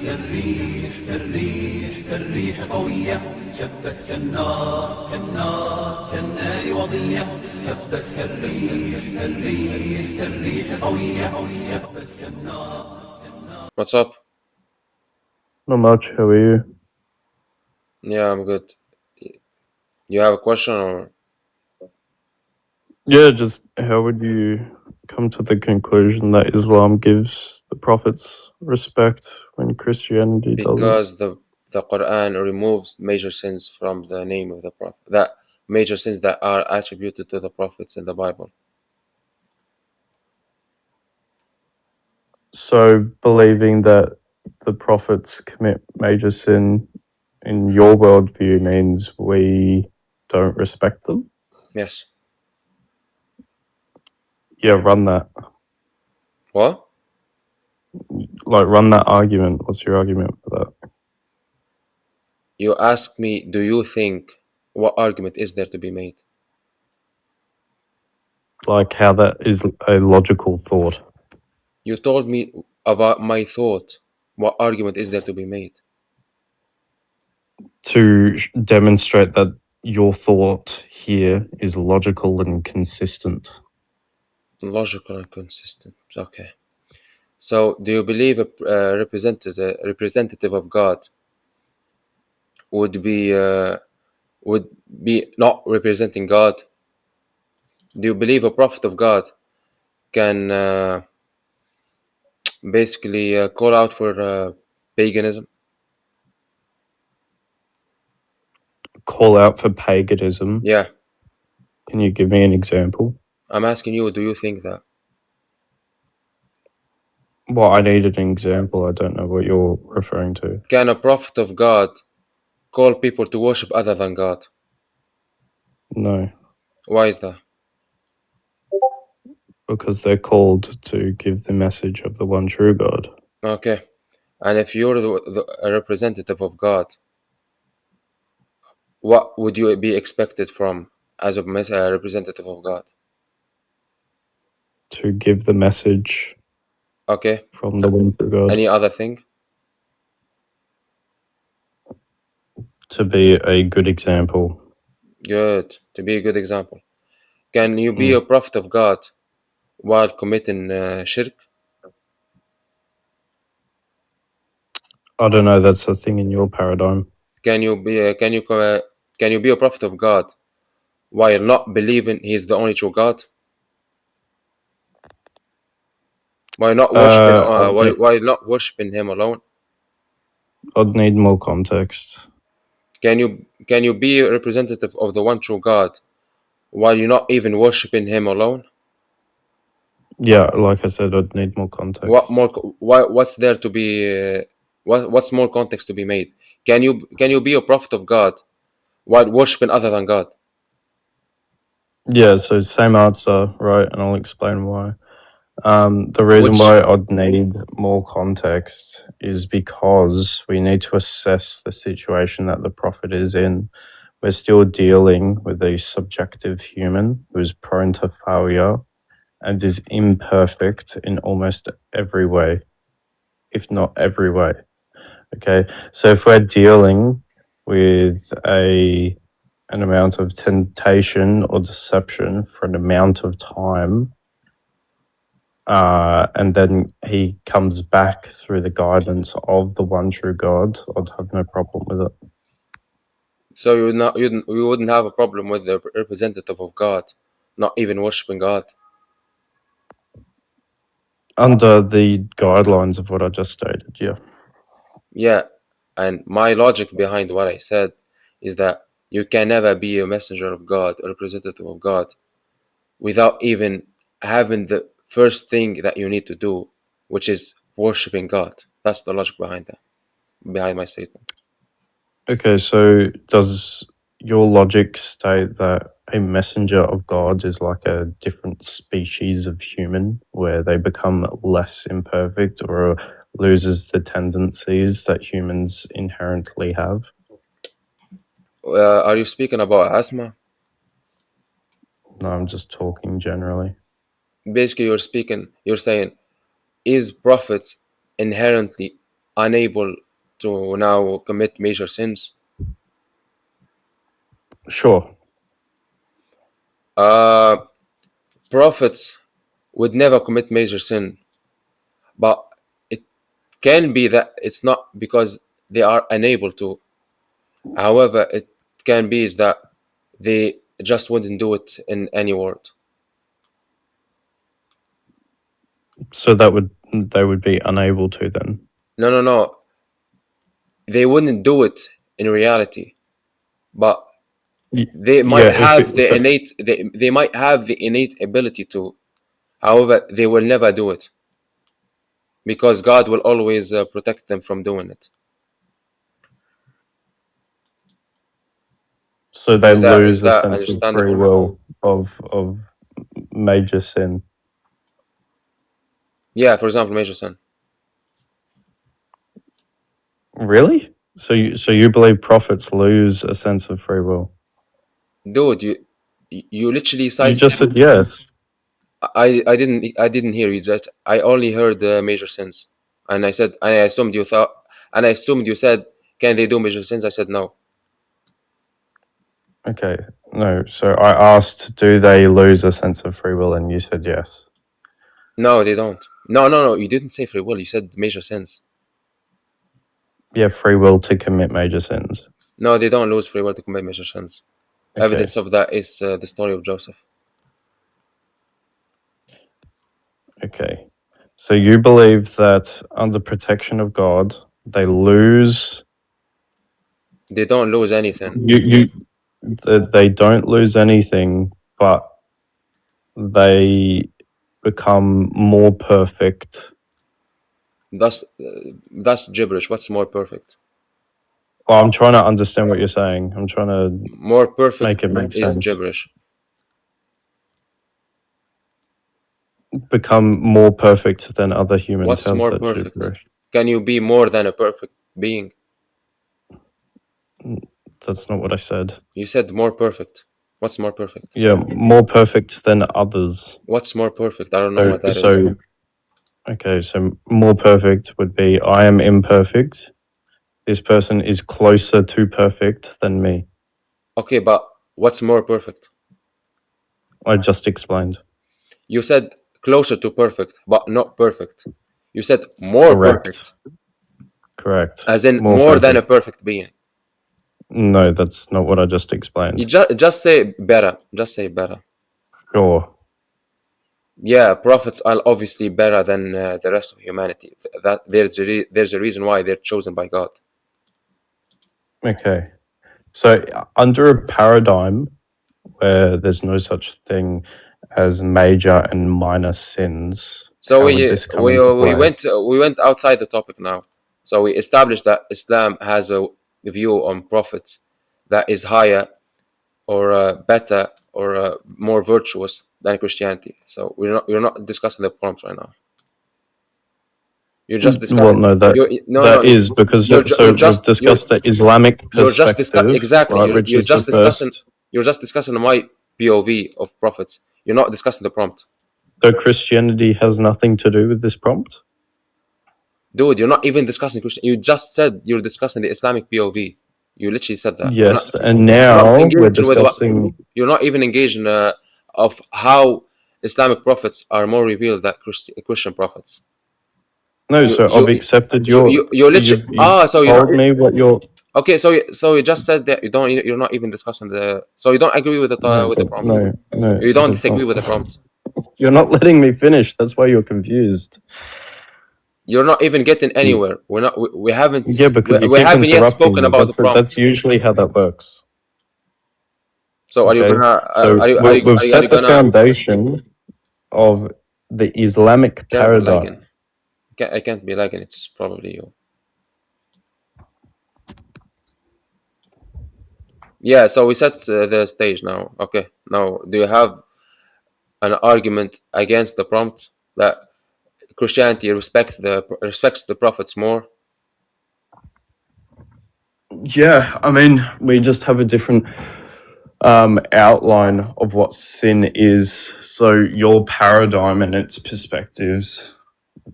كالريح كالريح كالريح قوية، شبت كالنار كالنار كالنار وضية، هبت كالريح كالريح كالريح قوية، شبت كالنار. What's up? Not much. How are you? Yeah, I'm good. You have a question or? Yeah, just how would you come to the conclusion that Islam gives the prophets respect when Christianity doesn't? Because the Quran removes major sins from the name of the Prophet. That major sins that are attributed to the prophets in the Bible. So believing that the prophets commit major sin in your worldview means we don't respect them? Yes. Yeah, run that. What? Like, run that argument. What's your argument for that? You asked me, do you think, what argument is there to be made? Like, how that is a logical thought. You told me about my thought. What argument is there to be made? To demonstrate that your thought here is logical and consistent. Logical and consistent. Okay. So, do you believe a representative of God would be not representing God? Do you believe a prophet of God can basically call out for paganism? Call out for paganism. Yeah. Can you give me an example? I'm asking you, do you think that? Well, I needed an example. I don't know what you're referring to. Can a prophet of God call people to worship other than God? No, Why is that? because they're called to give the message of the one true God. Okay. And if you're a representative of God, what would you be expected from as a representative of God? To give the message Okay. from the one true God. Any other thing? To be a good example. Good. To be a good example. Can you be a prophet of God while committing shirk? I don't know. That's a thing in your paradigm. Can you be a prophet of God while not believing He's the only true God? While not worshiping, while not worshiping Him alone? I'd need more context. Can you be a representative of the one true God while you're not even worshiping Him alone? Yeah, like I said, I'd need more context. What's there to be? What's more context to be made? Can you be a prophet of God while worshiping other than God? Yeah, so same answer, right? And I'll explain why. The reason why I'd need more context is because we need to assess the situation that the prophet is in. We're still dealing with a subjective human who's prone to failure and is imperfect in almost every way, if not every way. Okay, so if we're dealing with an amount of temptation or deception for an amount of time, and then he comes back through the guidance of the one true God, I'd have no problem with it. So you wouldn't have a problem with the representative of God not even worshiping God? Under the guidelines of what I just stated, yeah. Yeah, and my logic behind what I said is that you can never be a messenger of God, a representative of God, without even having the first thing that you need to do, which is worshiping God. That's the logic behind that, behind my statement. Okay, so does your logic state that a messenger of God is like a different species of human where they become less imperfect or loses the tendencies that humans inherently have? Are you speaking about asthma? No, I'm just talking generally. Basically, you're saying, is prophets inherently unable to now commit major sins? Sure. Prophets would never commit major sin, but it can be that it's not because they are unable to. However, it can be that they just wouldn't do it in any world. So they would be unable to then. No. They wouldn't do it in reality, but they might Yeah, have the innate. They might have the innate ability to. However, they will never do it because God will always protect them from doing it. So they Is that lose a sense of understandable? free will of major sin. Yeah, for example, major sin. Really? So you believe prophets lose a sense of free will? Dude, you literally You cited. just said yes. I didn't hear you. That I only heard the major sins, and I said, and I assumed you thought, and I assumed you said, can they do major sins? I said no. Okay. No. So I asked, do they lose a sense of free will, and you said yes. No, they don't. No. You didn't say free will. You said major sins. Yeah, free will to commit major sins. No, they don't lose free will to commit major sins. Okay. Evidence of that is the story of Joseph. Okay. So you believe that under protection of God, they lose. They don't lose anything. They don't lose anything, but they become more perfect. That's gibberish. What's more perfect? Well, I'm trying to understand what you're saying. I'm trying to More perfect make it make is sense. gibberish. Become more perfect than other humans. What's How's more that perfect? gibberish? Can you be more than a perfect being? That's not what I said. You said more perfect. What's more perfect? Yeah, more perfect than others. What's more perfect? I don't know what that is. Okay, so more perfect would be I am imperfect. This person is closer to perfect than me. Okay, but what's more perfect? I just explained. You said closer to perfect, but not perfect. You said more Correct. perfect. Correct. As in more than a perfect being. No, that's not what I just explained. You just say better. Just say better. Sure. Yeah, prophets are obviously better than the rest of humanity. That there's a reason why they're chosen by God. Okay. So under a paradigm where there's no such thing as major and minor sins, so how would this come into play? we went outside the topic now. So we established that Islam has a view on prophets that is higher or better or more virtuous than Christianity. So we're not discussing the prompt right now. You're just discussing. Well, no, that is because we've discussed the Islamic perspective. Exactly. Right, You're just discussing my POV of prophets. You're not discussing the prompt. So Christianity has nothing to do with this prompt? Dude, you're not even discussing Christian. You just said you're discussing the Islamic POV. You literally said that. Yes, and now we're discussing. You're not even engaged in of how Islamic prophets are more revealed than Christian prophets. No, so I've accepted your. You literally. So you told me what your. Okay, so you just said that you're not even discussing the. So you don't agree with the prompt. No. You don't disagree with the prompt. You're not letting me finish. That's why you're confused. You're not even getting anywhere. We're not. We haven't. Yeah, because we haven't yet spoken about the prompt. That's usually how that works. So are you gonna? We've set the foundation of the Islamic paradigm. I can't be lagging. It's probably you. Yeah. So we set the stage now. Okay. Now, do you have an argument against the prompt that Christianity respects the prophets more? Yeah, I mean, we just have a different outline of what sin is. So your paradigm and its perspectives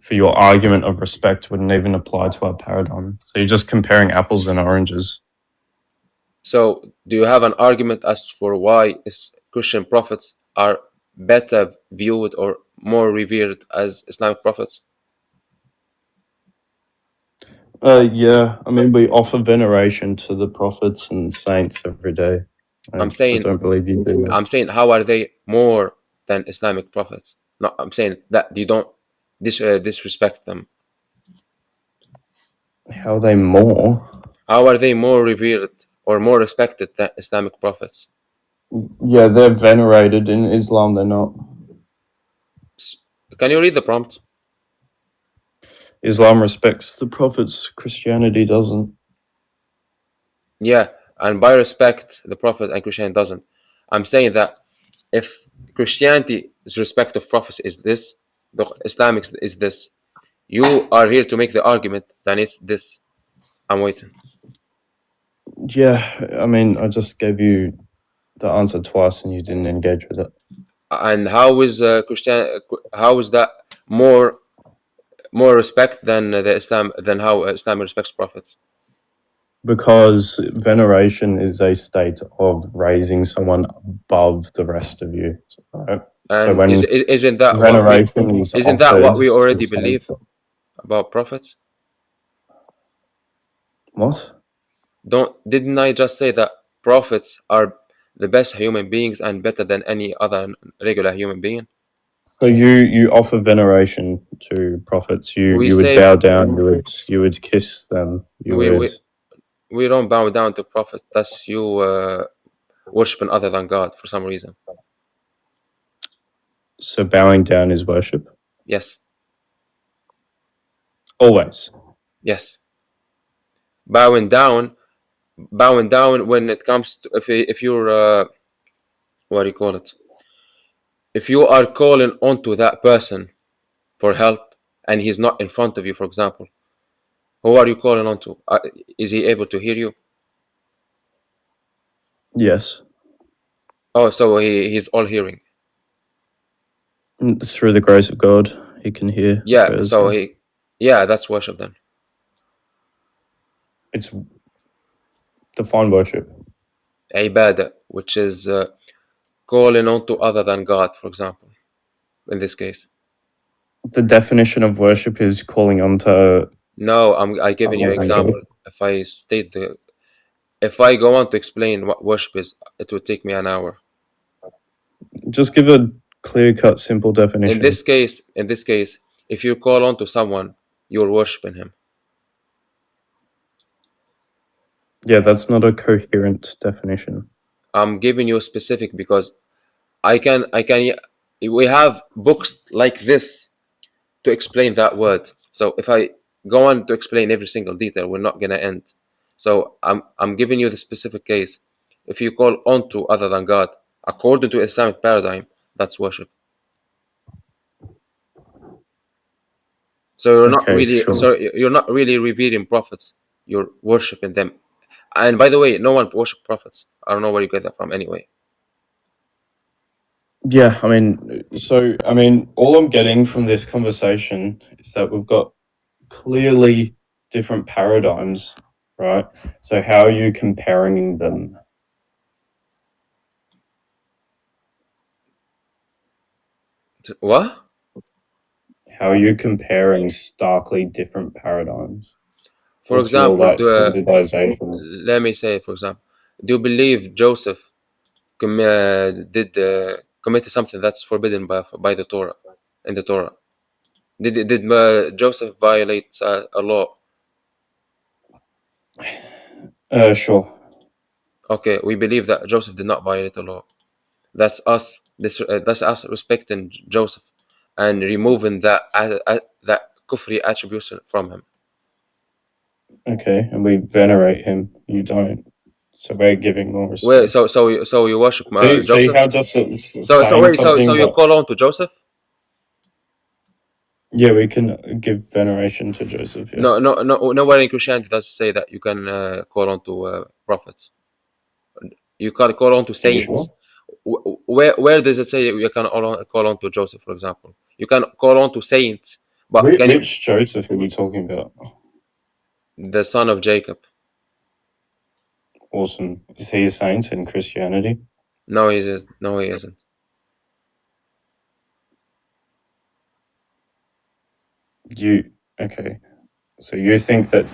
for your argument of respect wouldn't even apply to our paradigm. So you're just comparing apples and oranges. So, do you have an argument as for why Christian prophets are better viewed or more revered as Islamic prophets? Yeah, I mean, we offer veneration to the prophets and saints every day. I'm I saying, don't believe you do. how are they more than Islamic prophets? No, I'm saying that you don't disrespect them. How are they more? How are they more revered or more respected than Islamic prophets? Yeah, they're venerated in Islam. They're not. Can you read the prompt? Islam respects the prophets. Christianity doesn't. Yeah, and by respect, the Prophet and Christianity doesn't. I'm saying that if Christianity's respect of prophets is this, the Islamic is this, you are here to make the argument, then it's this. I'm waiting. Yeah, I mean, I just gave you the answer twice and you didn't engage with it. And how is how is that more respect than than how Islam respects prophets? Because veneration is a state of raising someone above the rest of you. Right? And so when isn't that veneration is isn't that what we offered to already the believe saint- about prophets? What? Didn't I just say that prophets are the best human beings and better than any other regular human being? So you offer veneration to prophets. You We you would say bow down. You would kiss them. You we, would. we don't bow down to prophets. That's you worshiping other than God for some reason. So bowing down is worship. Yes, Always. yes. Bowing down when it comes to if you're what do you call it? If you are calling onto that person for help and he's not in front of you, for example, who are you calling onto? Is he able to hear you? Yes. Oh, so he's all hearing. Through the grace of God, he can hear. Yeah, prayers, so yeah. that's worship then. It's define worship. Ibadah, which is calling on to other than God, for example, in this case. The definition of worship is calling onto. No, I giving you an example. If I go on to explain what worship is, it would take me an hour. Just give a clear-cut, simple definition. In this case, if you call on to someone, you're worshiping him. Yeah, that's not a coherent definition. I'm giving you a specific because we have books like this to explain that word. So if I go on to explain every single detail, we're not gonna end. So I'm giving you the specific case. If you call on to other than God, according to Islamic paradigm, that's worship. So you're not really revering prophets. You're worshiping them. And by the way, no one worship prophets. I don't know where you get that from anyway. Yeah, I mean, all I'm getting from this conversation is that we've got clearly different paradigms, right? So how are you comparing them? What? How are you comparing starkly different paradigms? For What's your, example, standardization? let me say, for example, do you believe Joseph committed something that's forbidden by the Torah, in the Torah? Did Joseph violate a law? Sure. Okay, we believe that Joseph did not violate a law. That's us. That's us respecting Joseph and removing that kufri attribution from him. Okay, and we venerate him. You don't. So we're giving more respect. Wait, so you worship Joseph? So you have just so you call on to Joseph? Yeah, we can give veneration to Joseph. Yeah. No, nowhere in Christianity does say that you can call on to prophets. You can call on to saints. Sure? Where does it say you can call on to Joseph, for example? You can call on to saints, But can you, Which Joseph are you talking about? the son of Jacob? Awesome. Is he a saint in Christianity? No, he is. No, he isn't. Okay. So you think that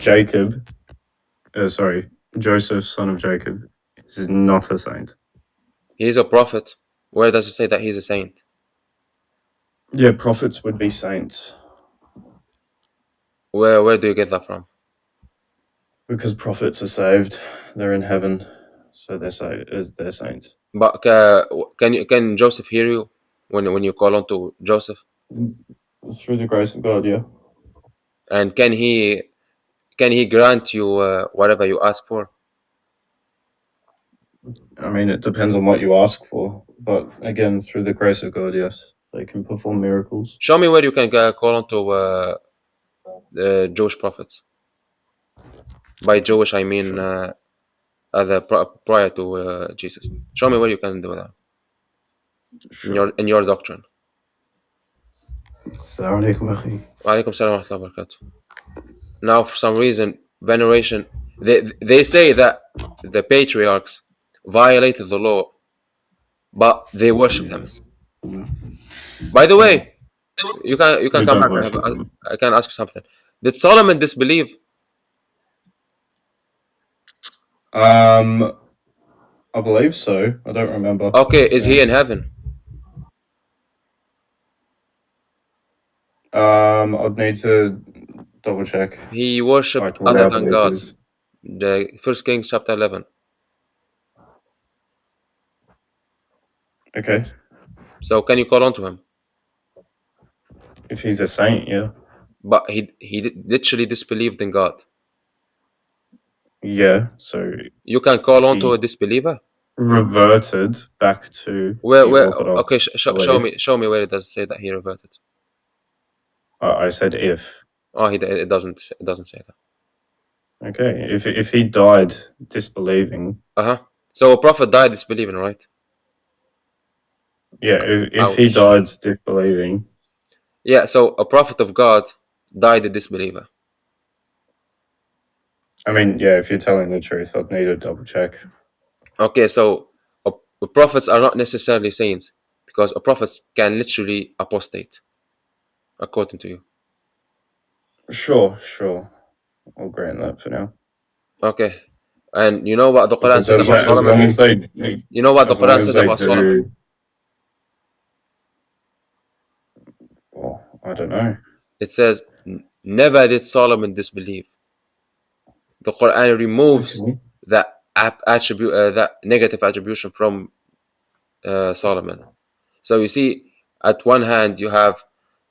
Joseph, son of Jacob, is not a saint? He's a prophet. Where does it say that he's a saint? Yeah, prophets would be saints Where do you get that from? because prophets are saved. They're in heaven, so they're saints. But can Joseph hear you when you call on to Joseph? Through the grace of God, yeah. And can he grant you whatever you ask for? I mean, it depends on what you ask for, but again, through the grace of God, yes, they can perform miracles. Show me where you can call on to the Jewish prophets. By Jewish, I mean prior to Jesus. Show me where you can do that in your doctrine. Assalamu alaikum, akhi. Walaikum salam wa rahmatullahi wa barakatuh. Now, for some reason, veneration. They say that the patriarchs violated the law, but they worship them. By the way, you can come back. I can ask you something. Did Solomon disbelieve? I believe so. I don't remember. Okay, is he in heaven? I'd need to double check. He worshipped Like, other where I than believe God. is. The 1 Kings chapter 11. Okay. So can you call on to him? If he's a saint, yeah. But he literally disbelieved in God. Yeah, so You can call on to a disbeliever? reverted back to Where the Orthodox okay, belief. show me where it does say that he reverted. I said if. Oh, it doesn't say that. Okay, if he died disbelieving. So a prophet died disbelieving, right? Yeah, if he died disbelieving. Yeah, so a prophet of God died a disbeliever. I mean, yeah, if you're telling the truth, I'd need to double check. Okay, so prophets are not necessarily saints because a prophet can literally apostate, according to you. Sure. I'll grant that for now. Okay, and you know what the Quran says about Solomon? You know what the Quran says about Solomon? Well, I don't know. It says, never did Solomon disbelieve. The Quran removes that attribute, that negative attribution from Solomon. So you see, at one hand, you have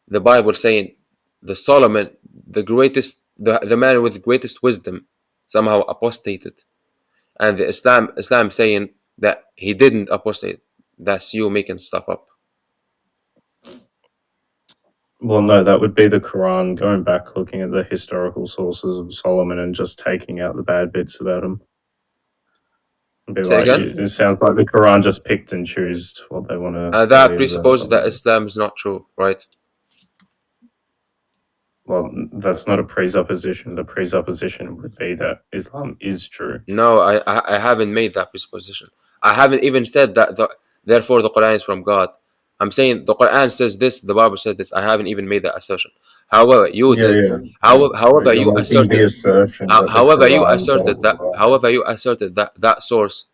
the Bible saying the Solomon, the greatest, the man with the greatest wisdom, somehow apostated, and the Islam saying that he didn't apostate. That's you making stuff up. Well, no, that would be the Quran going back, looking at the historical sources of Solomon and just taking out the bad bits about him. Say again? It sounds like the Quran just picked and chose what they want to. That presupposes that Islam is not true, right? Well, that's not a presupposition. The presupposition would be that Islam is true. No, I haven't made that presupposition. I haven't even said that. Therefore, the Quran is from God. I'm saying the Quran says this, the Bible said this. I haven't even made that assertion. However, you did. Yeah. However, you asserted. However, you asserted that source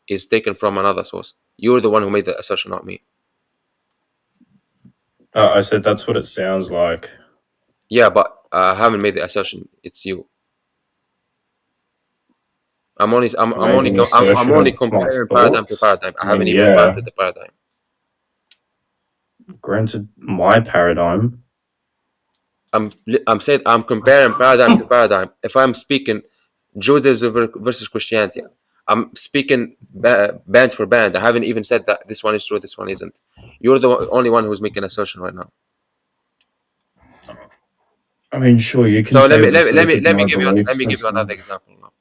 is taken from another source. You're the one who made the assertion, not me. I said that's what it sounds like. Yeah, but I haven't made the assertion. It's you. I'm only comparing paradigm to paradigm. I haven't even granted the paradigm. Granted, my paradigm. I'm saying I'm comparing paradigm to paradigm. If I'm speaking Judaism versus Christianity, I'm speaking band for band. I haven't even said that this one is true, this one isn't. You're the only one who's making an assertion right now. I mean, sure, you can. So let me give you another example now.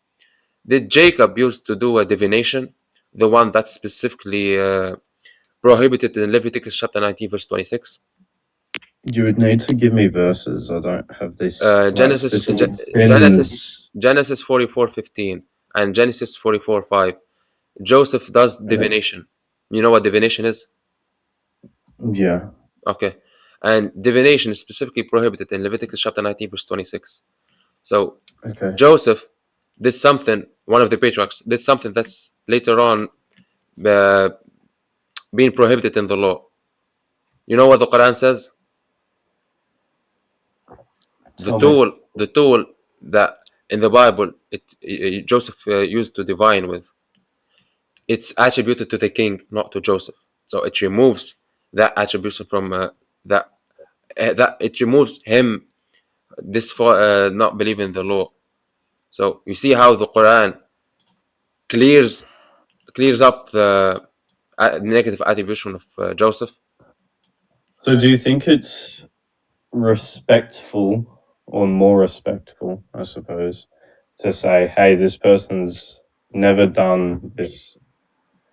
Did Jacob used to do a divination, the one that's specifically prohibited in Leviticus chapter 19 verse 26? You would need to give me verses. I don't have this. Genesis specific Genesis 44:15 and Genesis 44:5. Joseph does divination. You know what divination is? Yeah. Okay. And divination is specifically prohibited in Leviticus chapter 19 verse 26. So Okay. Joseph did something, one of the patriarchs did something that's later on being prohibited in the law. You know what the Quran says? The tool that in the Bible Joseph used to divine with, it's attributed to the king, not to Joseph. So it removes that attribution from that it removes him not believing the law. So you see how the Quran clears up the negative attribution of Joseph. So do you think it's respectful, or more respectful, I suppose, to say, hey, this person's never done this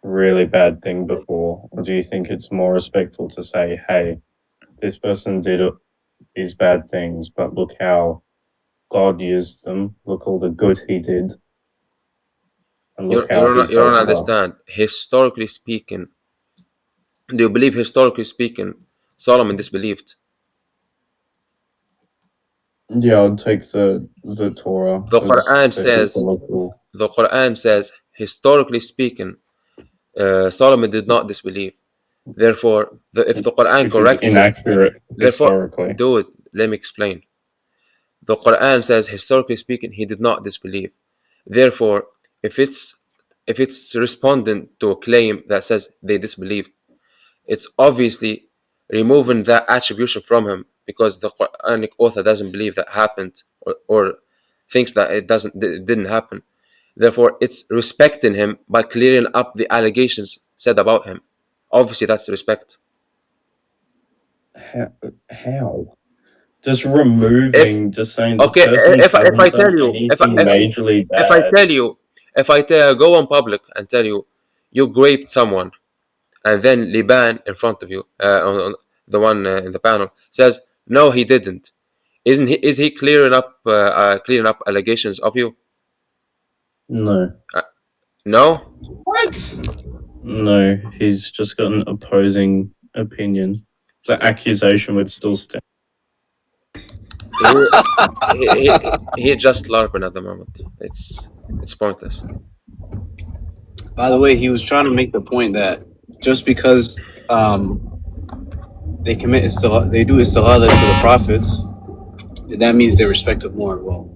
really bad thing before? Or do you think it's more respectful to say, hey, this person did these bad things, but look how God used them, look all the good he did, and You look how don't understand. Historically speaking, do you believe historically speaking Solomon disbelieved? Yeah, I'd take the Torah. The Quran says historically speaking Solomon did not disbelieve. Therefore, if the Quran corrects inaccurate historically. Dude, let me explain. The Quran says historically speaking he did not disbelieve. Therefore, if it's responding to a claim that says they disbelieved, it's obviously removing that attribution from him, because the Quranic author doesn't believe that happened, or thinks that it didn't happen. Therefore, it's respecting him by clearing up the allegations said about him. Obviously, that's respect. How? Just removing, just saying. This Okay, if I tell you, go on public and tell you, you raped someone, and then Liban in front of you, on the one in the panel, says no, he didn't. Is he clearing up allegations of you? No. No. What? No, he's just got an opposing opinion. The accusation would still stand. He just LARPing at the moment. It's pointless. By the way, he was trying to make the point that just because they do istighfar to the prophets, that means they respect it more. Well,